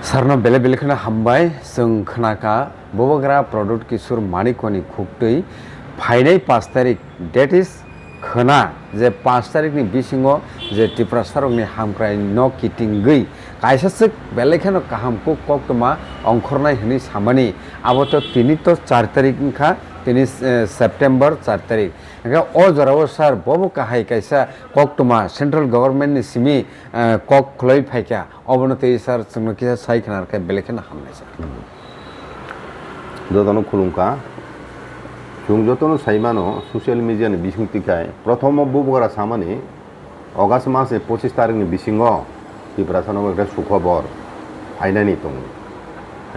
Sarno bele bele khana hambai sung khana ka bobogra product kisur manikoni khuktui phainai 5 tarik that is khana je 5 tarik ni bisingo je tipra sarok ni hamkrai no kitingui kaisa sik bele khano kaham ko koktoma ongkhornai hini samani aboto tini to 4 tarik kha tini September 4 tarik ga o jorao sar bobo kahai kaisa koktoma central government ni simi kok khloi phaika অবনতি sir তুমি কি সাইখানার কে বেলেখানা হামনাই sir যতন খুলুমকা जों যতন সাইমানো social মিডিয়ানি বিসংতিকায় প্রথম বুবগরা সামানি August মাসে 25 তারিখনি বিসিঙ্গ ত্রিপুরাসানো একটা সুখবর ফাইনানি দं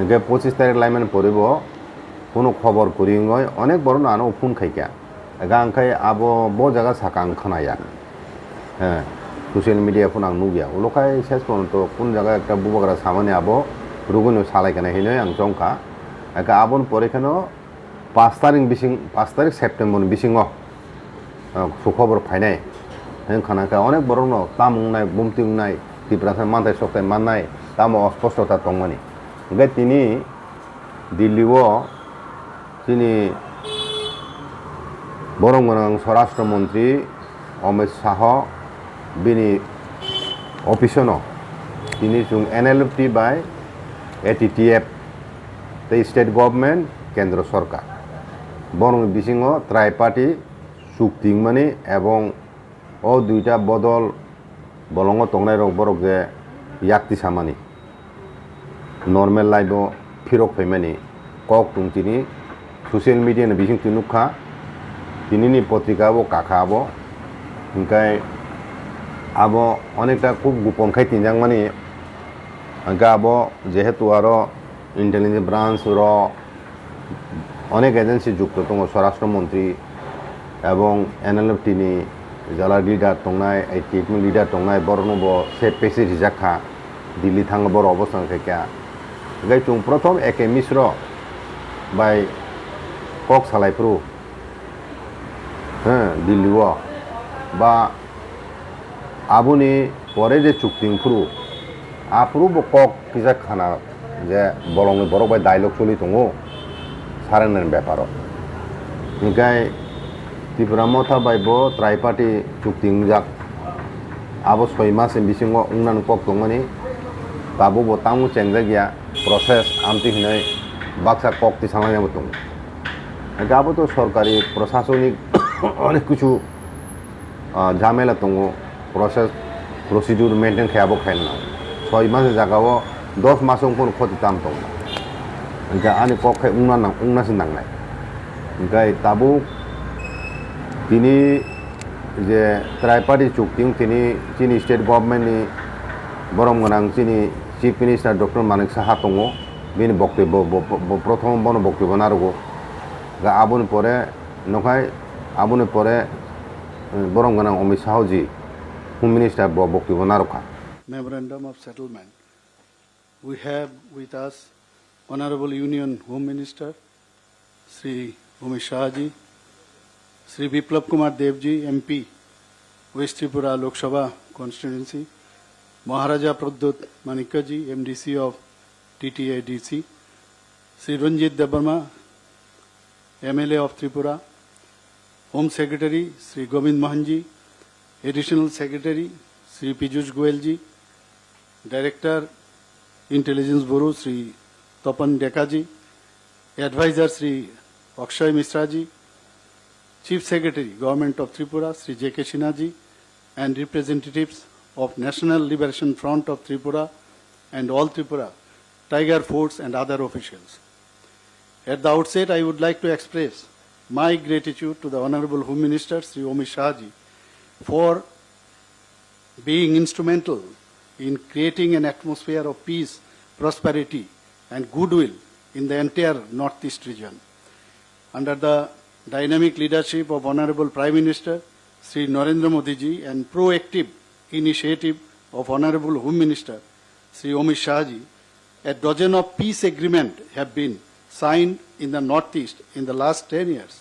একে 25 তারিখ লাইমান পড়িব কোনো খবর করিঙ্গয় অনেক বড় নানো ফোন খাইকা এগা আংখাই আবো ব জায়গা সাকাং খানায়া হ্যাঁ সোশ্যাল মিডিয়া ফোন আং নুগিয়া ওলকাই শেষ পর্যন্ত কোন জায়গায় একটা বুবগরা সামানে আবো রুগুনো সালাইখানে হিনয় আং জংকা একা আবন পরে কেন 5 তারিখ সেপ্টেম্বর বিসিং সুখবর ফাইনাই খানাকা অনেক বড় ন তামুংনাই বুমতিংনাই ত্রিপুরাসান মানতাই সপ্তাহে মাননাই তামো অস্পষ্টতা দंमोन ओमफ्राय তিনি দিল্লিও তিনি বরং স্বরাষ্ট্রমন্ত্রী অমিত শাহ बिनि अफिसनो তিনি जों NLFT by ATTF the state government কেন্দ্র সরকার বরং বিসিংহ ত্রাইপার্টি চুক্তিং মানে এবং ও দুইটা বদল বলঙ্গ তংনাই রক বরক যে ইয়াক্তি সামানি নর্মেল লাইফ ফিরক ফেমানি কক তুং তিনি সোশ্যাল মিডিয়ানি বিসিং তিনুখা তিনিনি পত্রিকাবো কাখাবো ओमफ्राय আবো অনেকটা খুব গোপন খাই তিনজাং মানে আঙ্কা আবো যেহেতু আরো ইন্টেলিজেন্স ব্রাঞ্চ র অনেক এজেন্সি যুক্ত দङ স্বরাষ্ট্রমন্ত্রী এবং NLFT ni jala leader tongnai ATTF ni leader tongnai bornobo se pesi rijakha Delhi থাঙ্গ বড় অবস্থান খাইকা গাই চুং প্রথম একে মিশ্র বাই কক সালাইপ্রু হ্যাঁ দিল্লিও বা আবুনি পরে যে চুক্তিংফ্রু আপ্রু কক কিজা খানা যে বলংনি বড় বাই ডায়লগ চলি দङ সারেনের ব্যাপার ওমफ्राय ত্রিপুরা মথা বাইব ত্রাইপার্টি চুক্তিং যাক আবো 6 মাস বিসিং উংনান কক দंमोन বাবু বতামু চেংজা গিয়া প্রসেস আমতি হিনাই বাক্সা কক তি সাংলাইয়াবো দं গাবো তো সরকারি প্রশাসনিক অনেক কিছু ঝামেলা দङ প্রসেস প্রসিডিউর মেনটেন খায়াবো খাইন না 6 মাসে জাগাও 10 মাসং কোন ক্ষতি দাম দं ओमफ्राय आनि কক खाय उंनासिन नांनाय ओमफ्राय ताबु তিনি যে ত্রাইপার্টি চুক্তিং তিনি স্টেট গভর্নমেন্টনি বরং গোনাं তিনি chief minister doctor Manik Saha দङ বিনি বক্তব্য প্রথম বন বক্তব্য নারগো আবুনি পরে নখাই আবুনি পরে বরং গোনাं অমিত শাহজি হোম মিনিস্টার বক্তব্য নারখা Memorandum of settlement. We have with us Honorable Union Home Minister Sri Amit Shah ji, Sri Biplab Kumar Dev ji, MP, West Tripura Lok Sabha constituency, Maharaja Pradyut Manikya ji, MDC of TTIDC, Sri Ranjit Debarma, MLA of Tripura, Home Secretary Sri Govind Mohan ji, Additional Secretary Sri Piyush Goyal ji, Director Intelligence Bureau Sri Tapan Deka ji, Advisor Sri Akshay Misra ji, Chief Secretary Government of Tripura Sri J.K. Sinha ji, and representatives of National Liberation Front of Tripura and All Tripura, Tiger Force and other officials. At the outset, I would like to express my gratitude to the Honorable Home Minister Sri Amit Shah ji for being instrumental in creating an atmosphere of peace, prosperity and goodwill in the entire Northeast region. Under the dynamic leadership of Honorable Prime Minister Sri Narendra Modi ji and proactive initiative of Honorable Home Minister Sri Amit Shah ji, a dozen of peace agreements have been signed in the Northeast in the last 10 years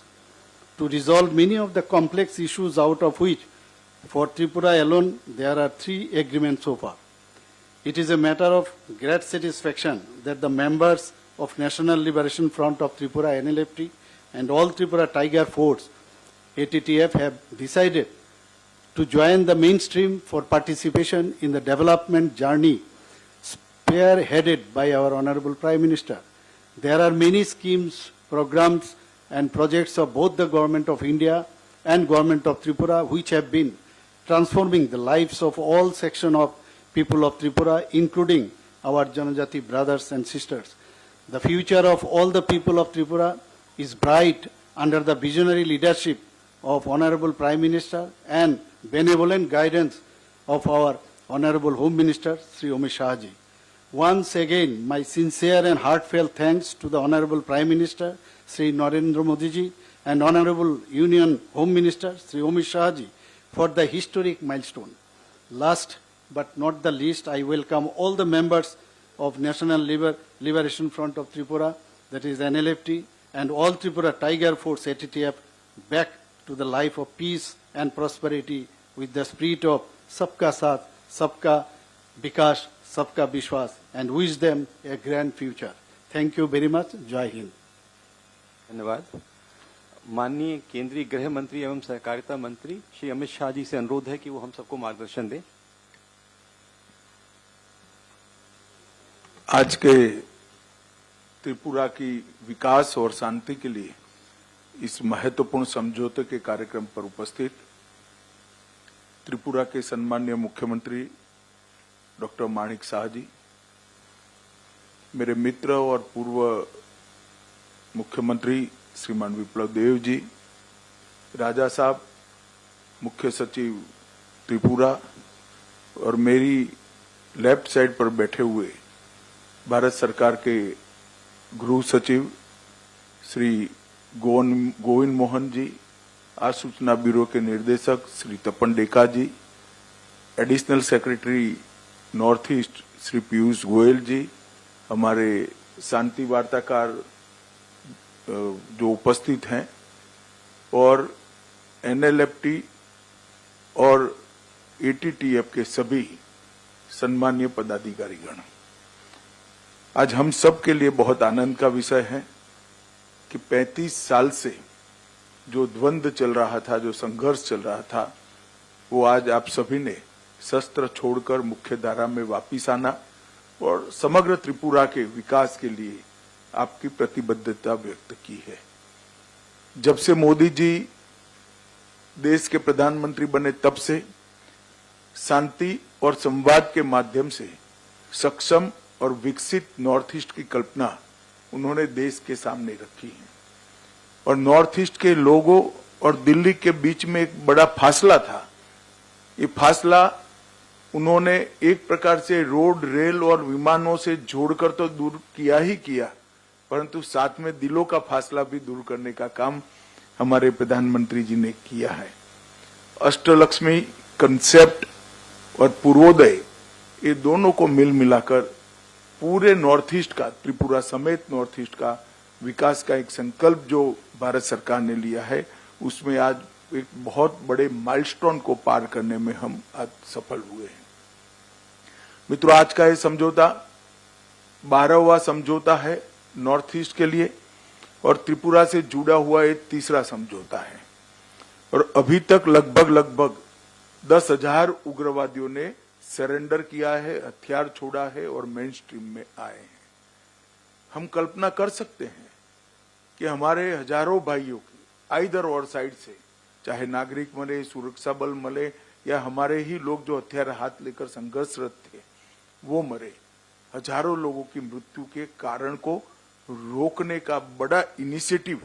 to resolve many of the complex issues, out of which for Tripura alone there are 3 agreements so far. It is a matter of great satisfaction that the members of National Liberation Front of Tripura, NLFT, and all Tripura Tiger Force, ATTF, have decided to join the mainstream for participation in the development journey spearheaded by our Honorable Prime Minister. There are many schemes, programs, and projects of both the Government of India and Government of Tripura which have been transforming the lives of all sections of people of Tripura, including our Janajati brothers and sisters. The future of all the people of Tripura is bright under the visionary leadership of Honorable Prime Minister and benevolent guidance of our Honorable Home Minister, Sri Amit Shah Ji. Once again, my sincere and heartfelt thanks to the Honorable Prime Minister, Sri Narendra Modi Ji, and Honorable Union Home Minister, Sri Amit Shah Ji, for the historic milestone. Last but not the least, I welcome all the members of National Liberation Front of Tripura, that is NLFT, and all Tripura Tiger Force, ATTF, back to the life of peace and prosperity with the spirit of Sabka Saath, Sabka Bikash, Sabka Vishwas, and wish them a grand future. Thank you very much. Jai Hind. धन्यवाद। माननीय केंद्रीय गृह मंत्री एवं सहकारिता मंत्री श्री अमित शाह जी से अनुरोध है कि वो हम सबको मार्गदर्शन दें। आज के त्रिपुरा की विकास और शांति के लिए इस महत्वपूर्ण समझौते के कार्यक्रम पर उपस्थित त्रिपुरा के सम्माननीय मुख्यमंत्री डॉक्टर माणिक शाह जी, मेरे मित्र और पूर्व मुख्यमंत्री श्रीमान विप्लव देव जी, राजा साहब, मुख्य सचिव त्रिपुरा, और मेरी लेफ्ट साइड पर बैठे हुए भारत सरकार के गृह सचिव श्री गोविंद मोहन जी, आसूचना ब्यूरो के निर्देशक Shri Tapan Deka ji, additional secretary north east Shri Piyush Goyal ji, हमारे शांति वार्ताकार जो उपस्थित हैं, और एनएलएफटी और एटीटीएफ के सभी सम्मानीय पदाधिकारीगण। आज हम सब के लिए बहुत आनंद का विषय है कि 35 साल से जो द्वंद्व चल रहा था, जो संघर्ष चल रहा था, वो आज आप सभी ने शस्त्र छोड़कर मुख्य धारा में वापिस आना और समग्र त्रिपुरा के विकास के लिए आपकी प्रतिबद्धता व्यक्त की है। जब से मोदी जी देश के प्रधानमंत्री बने तब से शांति और संवाद के माध्यम से सक्षम और विकसित नॉर्थ ईस्ट की कल्पना उन्होंने देश के सामने रखी है। और नॉर्थ ईस्ट के लोगों और दिल्ली के बीच में एक बड़ा फासला था। ये फासला उन्होंने एक प्रकार से रोड, रेल और विमानों से जोड़कर तो दूर किया ही किया, परंतु साथ में दिलों का फासला भी दूर करने का काम हमारे प्रधानमंत्री जी ने किया है। अष्टलक्ष्मी कंसेप्ट और पूर्वोदय, ये दोनों को मिल मिलाकर पूरे नॉर्थ ईस्ट का, त्रिपुरा समेत नॉर्थ ईस्ट का विकास का एक संकल्प जो भारत सरकार ने लिया है, उसमें आज एक बहुत बड़े माइलस्टोन को पार करने में हम आज सफल हुए हैं। मित्रों, आज का ये समझौता 12वां समझौता है नॉर्थ ईस्ट के लिए और त्रिपुरा से जुड़ा हुआ एक तीसरा समझौता है। और अभी तक लगभग 10,000 उग्रवादियों ने सरेंडर किया है, हथियार छोड़ा है और मेन स्ट्रीम में आए हैं। हम कल्पना कर सकते हैं कि हमारे हजारों भाइयों की आइदर और साइड से, चाहे नागरिक मरे, सुरक्षा बल मरे या हमारे ही लोग जो हथियार हाथ लेकर संघर्षरत थे वो मरे, हजारों लोगों की मृत्यु के कारण को रोकने का बड़ा इनिशिएटिव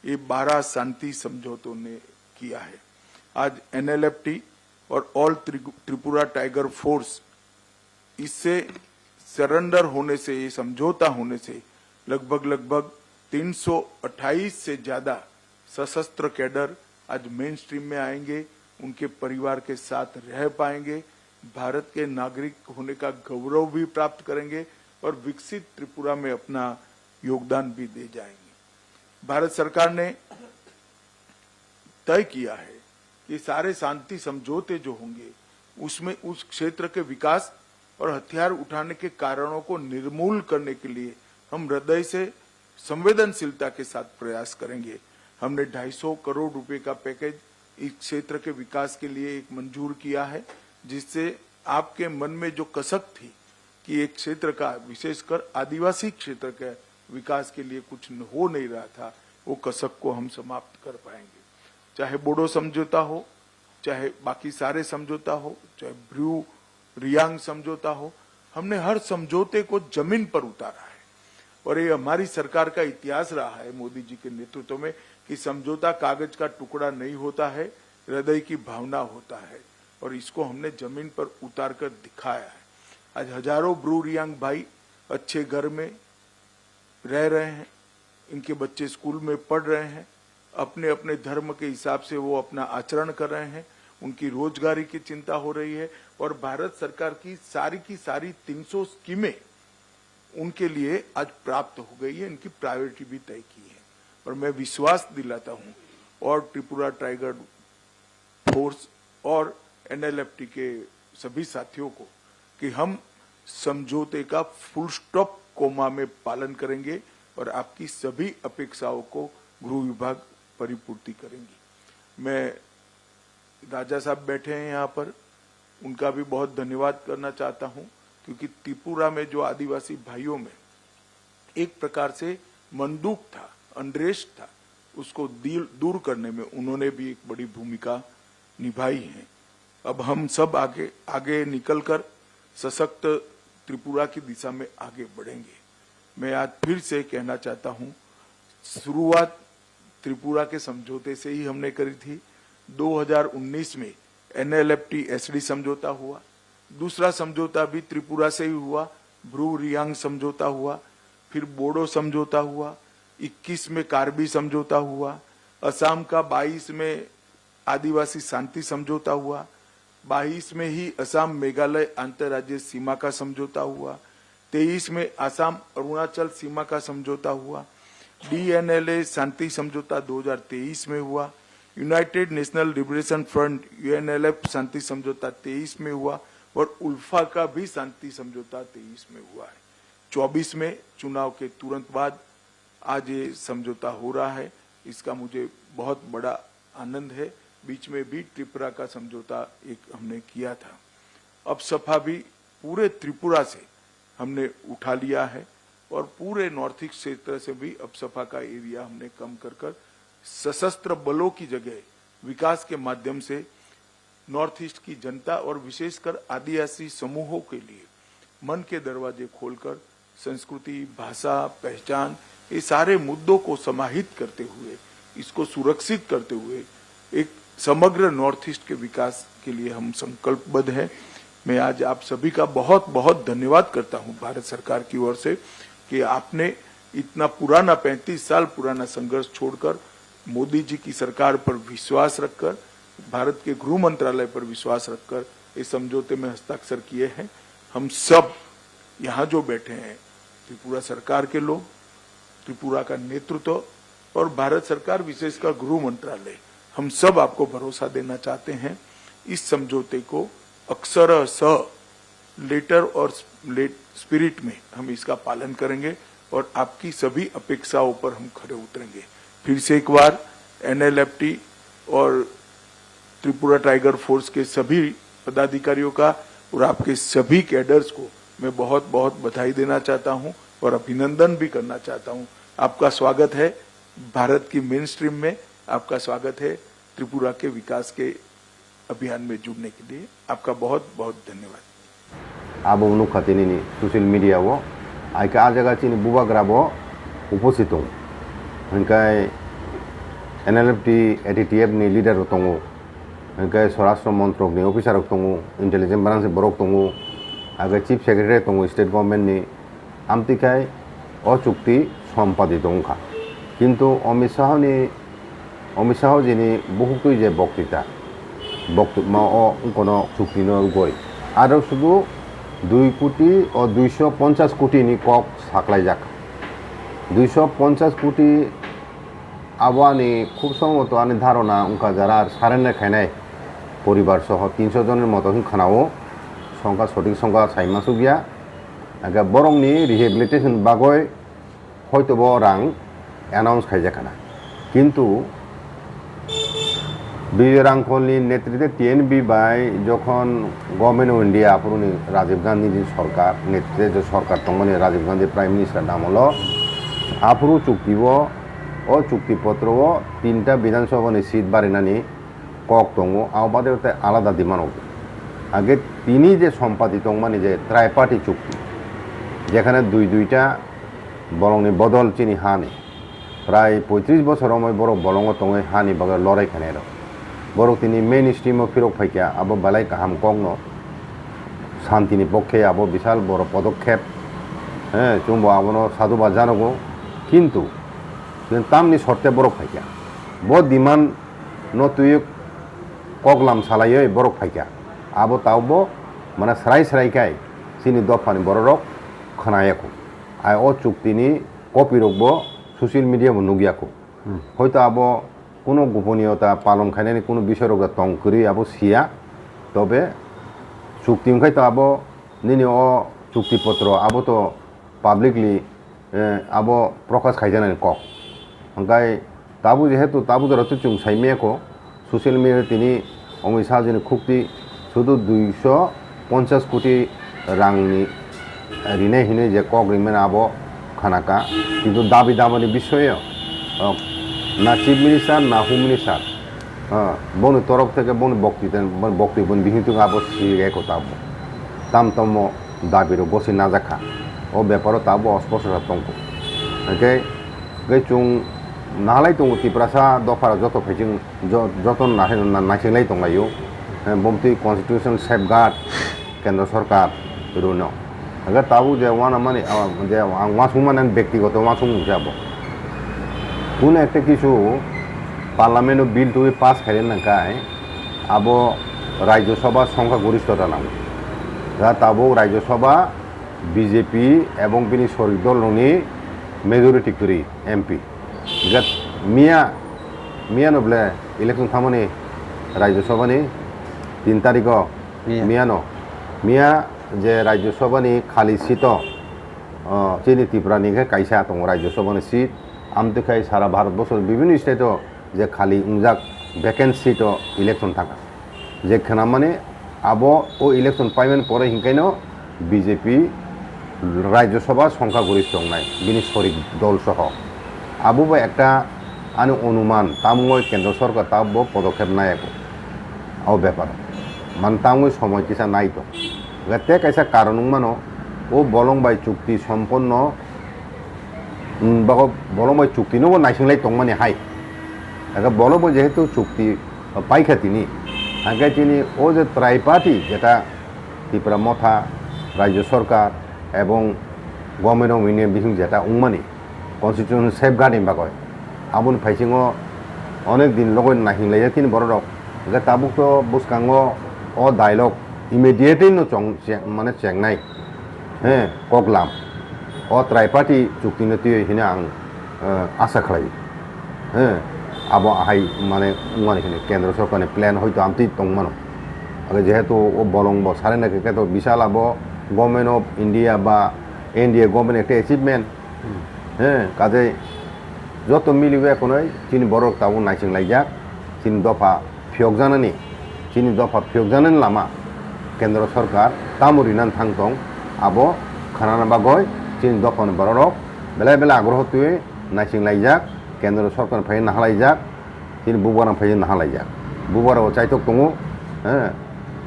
ये 12 शांति समझौतों ने किया है। आज एनएलएफटी और ऑल त्रिपुरा टाइगर फोर्स, इससे सरेंडर होने से, ये समझौता होने से लगभग 328 से ज्यादा सशस्त्र कैडर आज मेन स्ट्रीम में आएंगे, उनके परिवार के साथ रह पाएंगे, भारत के नागरिक होने का गौरव भी प्राप्त करेंगे और विकसित त्रिपुरा में अपना योगदान भी दे जाएंगे। भारत सरकार ने तय किया है कि सारे शांति समझौते जो होंगे उसमें उस क्षेत्र के विकास और हथियार उठाने के कारणों को निर्मूल करने के लिए हम हृदय से संवेदनशीलता के साथ प्रयास करेंगे। हमने 250 करोड़ रुपए का पैकेज इस क्षेत्र के विकास के लिए एक मंजूर किया है, जिससे आपके मन में जो कसक थी कि एक क्षेत्र का, विशेषकर आदिवासी क्षेत्र के विकास के लिए कुछ हो नहीं रहा था, वो कसक को हम समाप्त कर पाएंगे। चाहे बोडो समझौता हो, चाहे बाकी सारे समझौता हो, चाहे ब्रू रियांग समझौता हो, हमने हर समझौते को जमीन पर उतारा है। और ये हमारी सरकार का इतिहास रहा है मोदी जी के नेतृत्व में कि समझौता कागज का टुकड़ा नहीं होता है, हृदय की भावना होता है, और इसको हमने जमीन पर उतार कर दिखाया है। आज हजारों ब्रू रियांग भाई अच्छे घर में रह रहे हैं, इनके बच्चे स्कूल में पढ़ रहे हैं, अपने अपने धर्म के हिसाब से वो अपना आचरण कर रहे हैं, उनकी रोजगारी की चिंता हो रही है, और भारत सरकार की सारी 300 स्कीमें उनके लिए आज प्राप्त हो गई है, इनकी प्रायोरिटी भी तय की है। और मैं विश्वास दिलाता हूं और त्रिपुरा टाइगर फोर्स और NLFT के सभी साथियों को कि हम समझौते का फुल स्टॉप कोमा में पालन करेंगे और आपकी सभी अपेक्षाओं को गृह विभाग परिपूर्ति करेंगी। मैं राजा साहब बैठे हैं यहाँ पर, उनका भी बहुत धन्यवाद करना चाहता हूँ, क्योंकि त्रिपुरा में जो आदिवासी भाइयों में एक प्रकार से मंदूक था, अनरेस्ट था, उसको दूर करने में उन्होंने भी एक बड़ी भूमिका निभाई है। अब हम सब आगे निकलकर सशक्त त्रिपुरा की दिशा में आगे बढ़ेंगे। मैं आज फिर से कहना चाहता हूँ, शुरुआत त्रिपुरा के समझौते से ही हमने करी थी। 2019 में NLFT SD समझौता हुआ, दूसरा समझौता भी त्रिपुरा से ही हुआ, ब्रू रियांग समझौता हुआ, फिर बोडो समझौता हुआ, 21 में कार्बी समझौता हुआ, असम का 22 में आदिवासी शांति समझौता हुआ, 22 में ही असम मेघालय अंतर्राज्यीय सीमा का समझौता हुआ, 23 में असम अरुणाचल सीमा का समझौता हुआ, DNLA शांति समझौता 2023 में हुआ, United national liberation front UNLF शांति समझौता 23 में हुआ, और उल्फा का भी शांति समझौता 23 में हुआ है। 24 में चुनाव के तुरंत बाद आज ये समझौता हो रहा है, इसका मुझे बहुत बड़ा आनंद है। बीच में भी त्रिपुरा का समझौता एक हमने किया था। अब सफा भी पूरे त्रिपुरा से हमने उठा लिया है, और पूरे नॉर्थ ईस्ट क्षेत्र से भी अब सफा का एरिया हमने कम कर सशस्त्र बलों की जगह विकास के माध्यम से नॉर्थ ईस्ट की जनता और विशेषकर आदिवासी समूहों के लिए मन के दरवाजे खोलकर संस्कृति, भाषा, पहचान, ये सारे मुद्दों को समाहित करते हुए, इसको सुरक्षित करते हुए एक समग्र नॉर्थ ईस्ट के विकास के लिए हम संकल्पबद्ध हैं। मैं आज आप सभी का बहुत बहुत धन्यवाद करता हूं भारत सरकार की ओर से कि आपने इतना पुराना 35 साल पुराना संघर्ष छोड़कर मोदी जी की सरकार पर विश्वास रखकर, भारत के गृह मंत्रालय पर विश्वास रखकर इस समझौते में हस्ताक्षर किए हैं। हम सब यहाँ जो बैठे हैं, त्रिपुरा सरकार के लोग, त्रिपुरा का नेतृत्व और भारत सरकार विशेषकर गृह मंत्रालय, हम सब आपको भरोसा देना चाहते हैं। इस समझौते को अक्षरशः लेटर और स्पिरिट में हम इसका पालन करेंगे और आपकी सभी अपेक्षाओं पर हम खरे उतरेंगे। फिर से एक बार NLFT और त्रिपुरा टाइगर फोर्स के सभी पदाधिकारियों का और आपके सभी कैडर्स को मैं बहुत बहुत बधाई देना चाहता हूं और अभिनंदन भी करना चाहता हूं। आपका स्वागत है भारत की मेन स्ट्रीम में, आपका स्वागत है त्रिपुरा के विकास के अभियान में जुड़ने के लिए। आपका बहुत बहुत धन्यवाद। अब उन खाती सोशल मीडिया वो आइका आ जगह चीनी बुबा ग्राबो उपस्थित हूँ उनका NLFT ATTF नि लीडर होता हूँ, उनका स्वराष्ट्र मंत्रक नि ऑफिसर होता हूँ, इंटेलिजेंस ब्रांच से बरोक हूँ, आगे चीफ सेक्रेटरी होता हूँ स्टेट गवर्नमेंट नि आमतिकाय अचुक्ति सम्पादित हूँ खा। किंतु अमित शाह जी नि बहुत जे बक्तृता उनको चुक्ति न गई और शुद्ध 2 कोटी और 250 कोटी नि कक साकलाई जाक 250 कोटी आबानी खूब सम्भवत आनी धारणा उनका जरा सारेन्डार खाई परिवार सह 300 जन मत खानाओ সংখ্যা সঠিক সংখ্যা সাইমাসু গিয়া আগে বরংনি রিহেবিলিটেশন বাগয় হয়তো রাং অ্যানাউন্স খাইজাখানা কিন্তু বিজয় রাংখলনি নেতৃত্বে টিএনবি বাই যখন গভর্নমেন্ট অফ ইন্ডিয়া পুরনি রাজীব গান্ধী সরকার নেতৃত্বে যে সরকার তখন রাজীব গান্ধী প্রাইম মিনিস্টার নাম হলো আফরু চুক্তিব ও চুক্তিপত্র তিনটা বিধানসভানি সিট বাড়িনানি কক দङ আবাদে আলাদা দিমানো আগে তিনি যে সম্পাদিত মানে যে ত্রাইপার্টি চুক্তি যেখানে দুইটা বলংনি বদল চিনি হানি প্রায় 35 বছর সময় বড় বলং তঙে হানি বাগে লড়াই খানে বড় তিনি মেইন স্ট্রিমও ফিরক ফাইকা আবো বেলায় কাহাম কগ্ন শান্তিনি পক্ষে আবো বিশাল বড় পদক্ষেপ হ্যাঁ চুম্ব আবনো সাধুবাদ জানাবো কিন্তু তামনি শর্তে বড় ফাইকা বহুত ডিমান্ড নতুই কগলাম সালাইয়ে বড় ফাইকা আবো তাওবো মানে স্রাই চিনি দফানি বড় রক খনায়াকো আই ও চুক্তিনি কপি রকবো সোশ্যাল মিডিয়া নুগিয়াকো হয়তো আবো কোনো গোপনীয়তা পালন খাইনি কোনো বিষয় রোগ তংকরি আবো সিয়া তবে চুক্তি খাই তো আবো নিনি ও চুক্তিপত্র আবো তো পাবলিকলি আবো প্রকাশ খাইজানানি কক ওখাই তাবু যেহেতু তাবু ধরো চুং সাইমেয়াকো সোশ্যাল মিডিয়া তিনি অমিত শাহজিনি খুক্তি শুধু 250 কোটি রাংনি ঋণে হিনে যে কক রিমেন আবো খানাকা কিন্তু দাবি দামানি বিষয়ে না চিফ মিনিস্টার না হোম মিনিস্টার বন তরফ থেকে বন বক্তব্য বিহিত আবো সিগেকো তাবো তাম দাবির বসে না যাখা ও ব্যাপারও তাবো অস্পষ্টতা তঙ্ক গে চুং নাহালাই দङ ত্রিপুরাসা দফারা যত ফাইচিং যত নাইচিংলাই দंलायो बमती कन्स्टिट्यूशन सेफगार्ड केंद्र सरकार रुन अगर ताबु जे वान माने जे वासुं माने व्यक्तिगत वासुं जाबो কোন একটা কিছু পার্লামেন্ট বিল তুই পাস খাইলেন না কাই আবো রাজ্যসভা সংখ্যাগরিষ্ঠতা নাম যা তাবো রাজ্যসভা বিজেপি এবং বিনি শরিক দলনি মেজরিটি করি এমপি গত মিয়া নবলে ইলেকশন থামনি রাজ্যসভানি 3 তারিখ মিয়া যে রাজ্যসভানি খালি সিট চিনি ত্রিপুরানি কাইসা দङ রাজ্যসভানি সিট আমতেখাই সারা ভারতবর্ষ বিভিন্ন স্টেটও যে খালি উংজাক ভ্যাকেন্ট সিটও ইলেকশন থাকা যেখানে মানে আবো ও ইলেকশন পাইবেন পরে হিংকাইন বিজেপি রাজ্যসভা সংখ্যাগরিষ্ঠ নাই বিনি শরিক দল সহ আবো একটা আনি অনুমান তামুই কেন্দ্র সরকার তাবো পদক্ষেপ নাই ও ব্যাপার মানে তামুই সময় কিসা নাই তো তে কাইসা কারণ মানো ও বলং বাই চুক্তি সম্পন্ন বাক বলময় চুক্তি নব নাইসিংলাই তংমানি হাই আগে বলব যেহেতু চুক্তি পাইখা তিনি আগে তিনি ও যে ত্রাইপার্টি যেটা ত্রিপুরা মথা রাজ্য সরকার এবং গভর্নমেন্ট অফ ইন্ডিয়া বিহিং যেটা উংমানি কনস্টিটিউশন সেফগার্ডিং বাকয় আবুন ফাইসিংও অনেক দিন লগৈ নাহিংলাই তিনি বড় রক আগে তাবুক তো বুসকাঙ্গ ও ডায়লগ ইমিডিয়েটলি নো মানে চেংনাই হ্যাঁ কগলাম ও ত্রাইপার্টি চুক্তি নতি হিনে आं आशा खालायो হ্যাঁ আবো আহাই মানে মানে কেন্দ্র সরকারের প্ল্যান হয়তো আমতি দंमानो আগে যেহেতু ও বলংব সারে নাকি তো বিশাল আবো গভর্নমেন্ট অফ ইন্ডিয়া বা এনডিএ গভর্নমেন্ট একটা অ্যাচিভমেন্ট হ্যাঁ কাজে যত মিলিবে এখনই চিনি বড় তাবো নাইচিং লাইজাক চিনি দফা ফিয়ক জানানি লামা কেন্দ্র সরকার তামুরিনান থাংতং আবো খানানা বাগয় চিনি দফান বড় রক বেলা বেলা আগ্রহ তুই নাইচিং লাইজাক কেন্দ্র সরকার ফাই নাহালাইজাক চিনি বুবারা ফাই নাহালাইজাক বুবারাও চাইতক দङ হ্যাঁ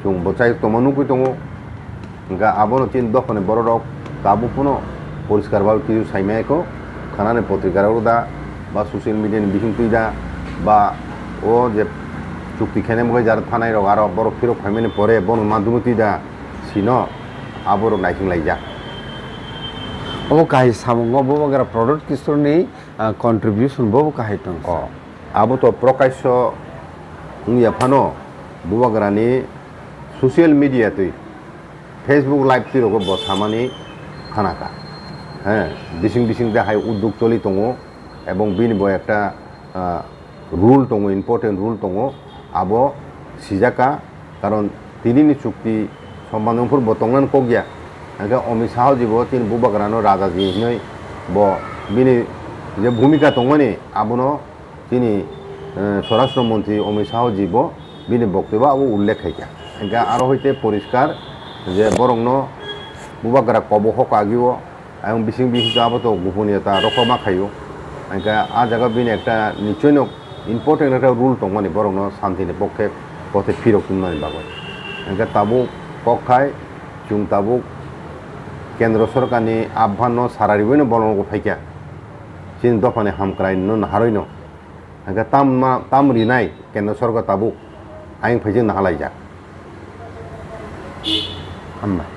চুং বচাই তমনুকুই দङ গা আবনো চিনি দফানে বড় রক তাবো পুনো পরিষ্কারভাবে কিছু সাইমাইকো খানানে পত্রিকারও দা বা সোশ্যাল মিডিয়ানি বিহিং তুই দা বা ও যে চুক্তি খেনে মুখে যারা থানায় রক আর বড় ফিরক ফাইমেনি পরে বন মাধ্যমে তুই দা scene আবর নাইচিং লাইজাক abo kahai samungo bobo gara product kisturni contribution bobo kahai tong abo to প্রকাশ্য উনিয়া ফানো bobo gara ni social media তুই ফেসবুক লাইভ তুই রক বসামানি খানাকা হ্যাঁ বিসিং দে হাই উদ্যোগ চলি দङ এবং বিনি বয় একটা রুল দङ ইম্পর্টেন্ট রুল দङ আবো সিজাকা কারণ তিনিনি চুক্তি সম্মানপুর বতংনান কগিয়া আগে অমিত শাহ জিবো তিন বুবাগ্রানো রাজাজি নই ব বিনি যে ভূমিকা দংমানি আবনো তিনি স্বরাষ্ট্রমন্ত্রী অমিত শাহ জিবো বিনি বক্তব্য আবু উল্লেখ খাইয়া আগে আরো হইতে পরিষ্কার যে বরংনো বুবাগ্রা কব হক আগিও এবং বিসিং বিহিত আবতো গোপনীয়তা রকমা খাইও আগে আ জায়গা বিনি একটা নিশ্চয় ইম্পর্টেন্ট একটা রুল দংমানি বরংনো শান্তিনি পক্ষে পথে ফিরক তুমনানি বাগৈ আগে তাবুক কক খাই চুং তাবুক কেন্দ্র সরকারনি আহ্বান সারারিবইনো বলনগো ফাইকা চিন দফানি হামক্রাইनो हारैनो आगे ताम रिनाय केंद्र सरकार ताबुक आइन फैजों नालायजा हामबाय।